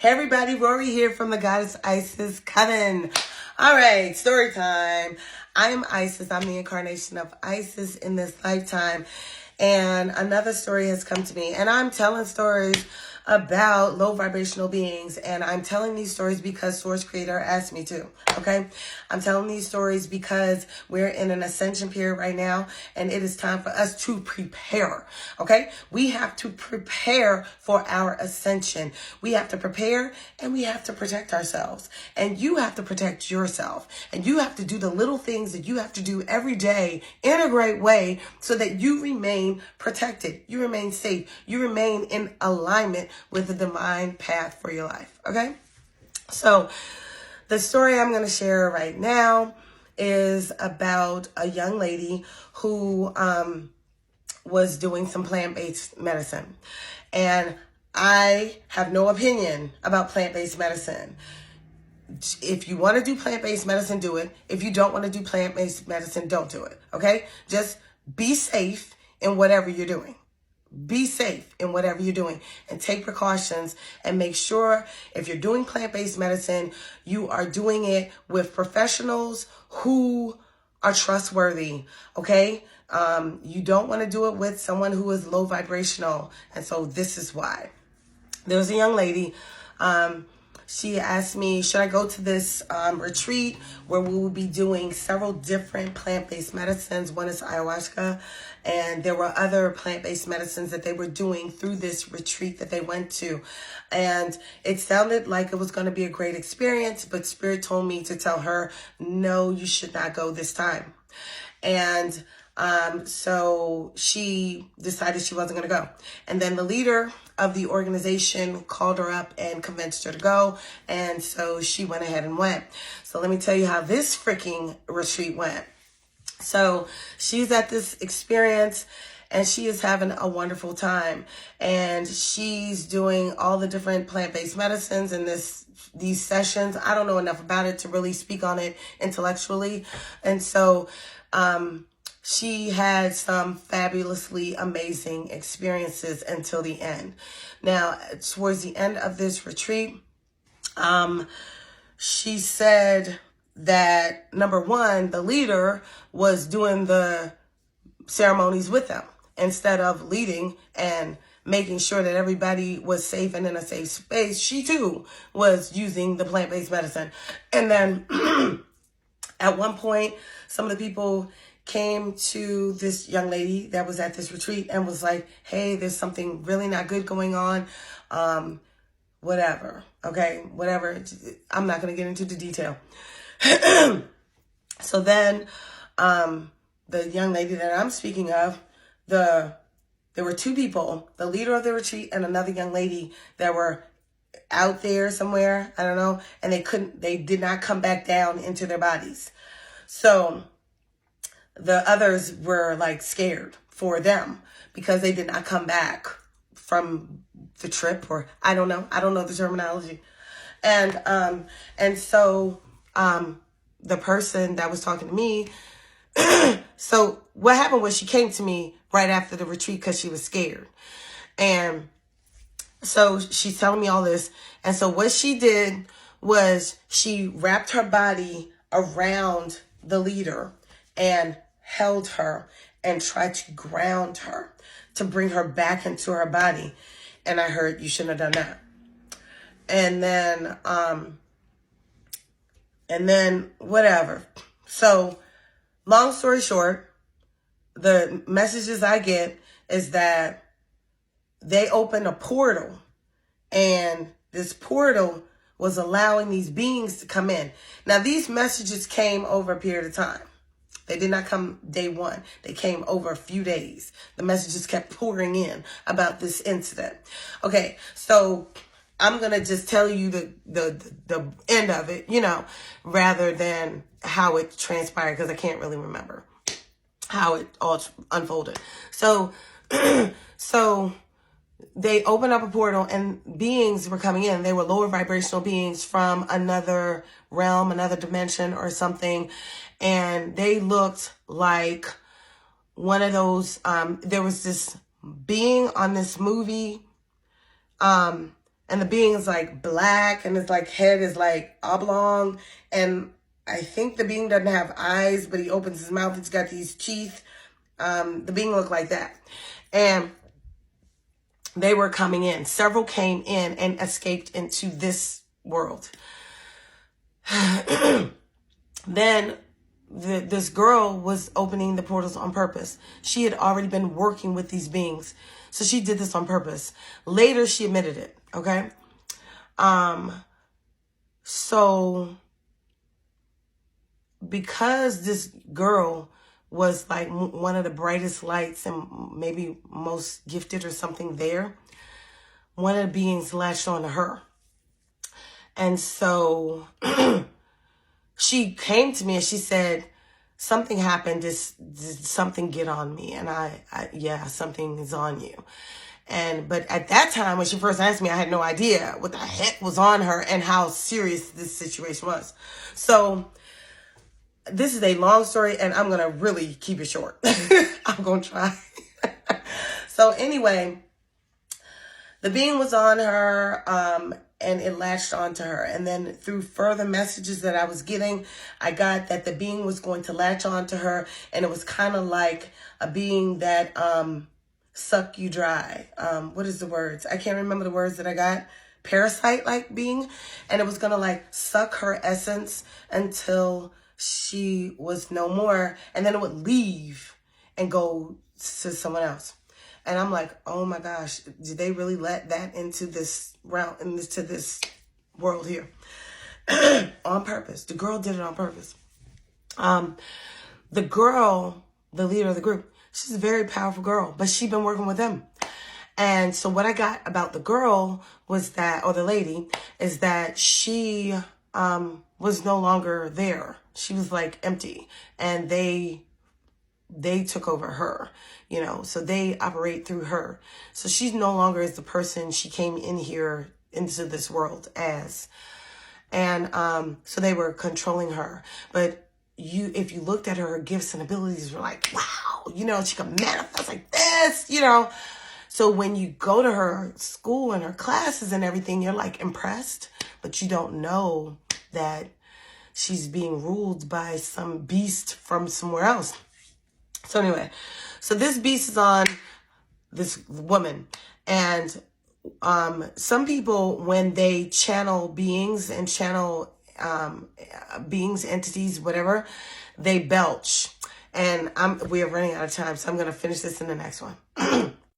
Hey everybody, Rorree here from the Goddess Isis Coven. All right, story time. I am Isis. I'm the incarnation of Isis in this lifetime. And another story has come to me. And I'm telling stories about low vibrational beings. And I'm telling these stories because Source Creator asked me to. Okay? I'm telling these stories because we're in an ascension period right now. And it is time for us to prepare. Okay? We have to prepare for our ascension. We have to prepare and we have to protect ourselves. And you have to protect yourself. And you have to do the little things that you have to do every day in a great way so that you remain protected. You remain safe. You remain in alignment with the divine path for your life. Okay? So the story I'm going to share right now is about a young lady who was doing some plant-based medicine. And I have no opinion about plant-based medicine. If you want to do plant-based medicine, do it. If you don't want to do plant-based medicine, don't do it. Okay? Just be safe in whatever you're doing. Be safe in whatever you're doing and take precautions and make sure if you're doing plant-based medicine, you are doing it with professionals who are trustworthy. Okay? You don't want to do it with someone who is low vibrational. And so this is why. There was a young lady, she asked me, should I go to this retreat where we will be doing several different plant-based medicines? One is ayahuasca, and there were other plant-based medicines that they were doing through this retreat that they went to. And it sounded like it was going to be a great experience, but Spirit told me to tell her, no, you should not go this time. And so she decided she wasn't going to go. And then the leader of the organization called her up and convinced her to go. And so she went ahead and went. So let me tell you how this freaking retreat went. So she's at this experience and she is having a wonderful time. And she's doing all the different plant-based medicines in these sessions. I don't know enough about it to really speak on it intellectually. And so, she had some fabulously amazing experiences until the end. Now, towards the end of this retreat, she said that, number one, the leader was doing the ceremonies with them instead of leading and making sure that everybody was safe and in a safe space. She, too, was using the plant-based medicine. And then at one point, some of the people came to this young lady that was at this retreat and was like, hey, there's something really not good going on. Whatever. Okay. Whatever. I'm not going to get into the detail. So then, the young lady that I'm speaking of, there were two people, the leader of the retreat and another young lady that were out there somewhere. I don't know. And they did not come back down into their bodies. So the others were like scared for them because they did not come back from the trip, or I don't know the terminology. And so the person that was talking to me, so what happened was she came to me right after the retreat because she was scared. And so she's telling me all this. And so what she did was she wrapped her body around the leader and held her and tried to ground her to bring her back into her body. And I heard, you shouldn't have done that. And then whatever. So long story short, the messages I get is that they opened a portal, and this portal was allowing these beings to come in. Now, these messages came over a period of time. They did not come day one. They came over a few days. The messages kept pouring in about this incident. Okay, so I'm going to just tell you the end of it, rather than how it transpired, because I can't really remember how it all unfolded. So they opened up a portal and beings were coming in. They were lower vibrational beings from another realm, another dimension or something. And they looked like one of those, there was this being on this movie, And the being is like black, and his like head is like oblong. And I think the being doesn't have eyes, but he opens his mouth. He's got these teeth. The being looked like that. And they were coming in. Several came in and escaped into this world. Then this girl was opening the portals on purpose. She had already been working with these beings. So she did this on purpose. Later, she admitted it. Okay. So because this girl was like one of the brightest lights and maybe most gifted or something there, one of the beings latched onto her. And so she came to me and she said, something happened. Did something get on me? And yeah, something is on you. But at that time, when she first asked me, I had no idea what the heck was on her and how serious this situation was. So this is a long story, and I'm going to really keep it short. I'm going to try. So anyway, the being was on her, and it latched onto her. And then through further messages that I was getting, I got that the being was going to latch onto her. And it was kind of like a being that suck you dry. What is the words? I can't remember the words that I got. Parasite-like being. And it was going to like suck her essence until she was no more. And then it would leave and go to someone else. And I'm like, oh my gosh, did they really let that into this round, into this world here? On purpose. The girl did it on purpose. The girl, the leader of the group, she's a very powerful girl, but she'd been working with them. And so what I got about the girl was that, or the lady, is that she was no longer there. She was like empty, and they took over her, you know, so they operate through her. So she's no longer as the person she came in here into this world as. And so they were controlling her. But if you looked at her, her gifts and abilities were like, wow, you know, she could manifest like this, you know. So when you go to her school and her classes and everything, you're like impressed, but you don't know that she's being ruled by some beast from somewhere else. So anyway, so this beast is on this woman. And some people, when they channel beings and channel beings, entities, whatever, they belch. And we are running out of time, so I'm going to finish this in the next one.